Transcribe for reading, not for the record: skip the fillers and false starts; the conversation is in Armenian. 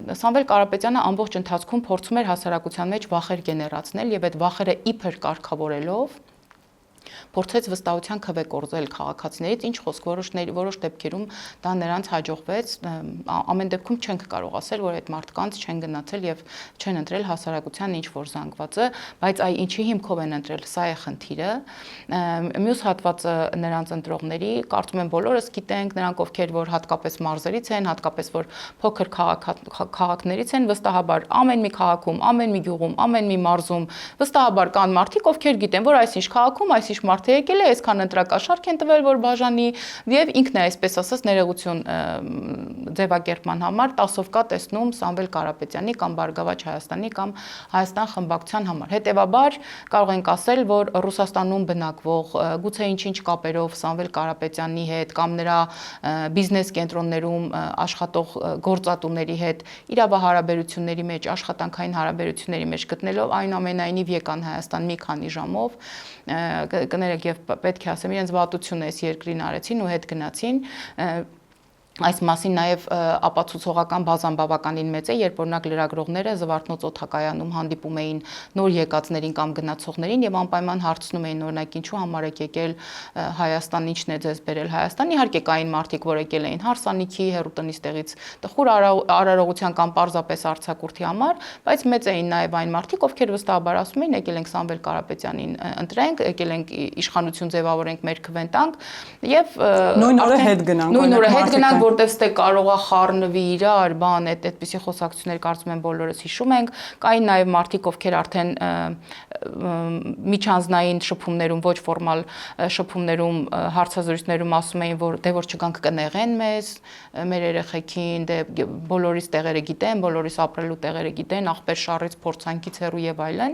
Սամվել Կարապետյանը ամբողջ ընթացքում փորձում էր հասարակության մեջ վախեր գեներացնել եւ այդ վախերը իբր կարգավորելով փորձեց վստահության քվե կորզել քաղաքացիներից, ինչ խոսք որոշ դեպքերում դա նրանց հաջողվեց, ամեն դեպքում չենք կարող ասել, որ այդ մարդկանց չեն գնացել եւ չեն ընտրել հասարակության ինչ որ զանգվածը, բայց այ ինչի հիմքով են ընտրել, սա է խնդիրը։ Մյուս հատվածը նրանց ընտրողների, կարծում եմ բոլորս գիտենք, նրանք ովքեր որ հատկապես մարզերից են, հատկապես որ փոքր քաղաքներից են, վստահաբար ամեն մի քաղաքում, ամեն մի գյուղում, ամեն մի մարզում վստահաբար կան մարդիկ, ովքեր գիտեն, որ այսինչ քաղաքում այսինչ մարդը եկել է, այսքան ընտրակաշարք են տվել, որ բաժանի եւ ինքն է այսպես ասած ներողություն ձևակերպման համար 10-ով կա տեսնում Սամվել Կարապետյանի կամ Բարգավաճ Հայաստանի կամ Հայաստան խմբակցության համար։ Հետևաբար կարող ենք ասել, որ Ռուսաստանում բնակվող գուցե ինչ-ինչ կապերով Սամվել Կարապետյանի հետ կամ նրա բիզնես կենտրոններում աշխատող գործատուների հետ իրավահարաբերությունների մեջ, աշխատանքային հարաբերությունների մեջ գտնելով այնուամենայնիվ եկան Հայաստան մի քանի ժամով կներեք եւ պետք է ասեմ իրենց վատությունն է այս երկրին արեցին ու հետ գնացին այս մասին նաև ապացուցողական բազան բավականին մեծ է, երբ օրինակ լրագրողները Զվարթնոց օդակայանում հանդիպում էին նոր եկածներին կամ գնացողներին եւ անպայման հարցնում էին օրինակ ինչու համար եք եկել Հայաստան, ինչն է ձեզ բերել Հայաստան։ Իհարկե կային մարդիկ, որ եկել էին հարսանիքի, հերուտնից տեղից տխուր արարողության կամ պարզապես արձակուրդի համար, բայց մեծ էին նաև այն մարդիկ, ովքեր վստահաբար ասում էին եկել ենք Սամվել Կարապետյանին ընտրենք, եկել ենք իշխանություն ձևավորենք, մեր քվեն տանք եւ նույն օրը հետ գնանք, որտեղ ստե կարողա խառնվի իրար, բան, այդպիսի խոսակցություններ կարծում եմ բոլորս հիշում ենք, կային նաև մարդիկ, ովքեր արդեն միջանձնային շփումներում, ոչ ֆորմալ շփումներում, հարցազրույցներում ասում էին, որ դե որ չգանք կնեղեն մեզ, մեր երեխեքին, դե բոլորիս տեղերը գիտեն, բոլորիս ապրելու տեղերը գիտեն, ախպեր շառից, փորձանքից հեռու եւ այլն։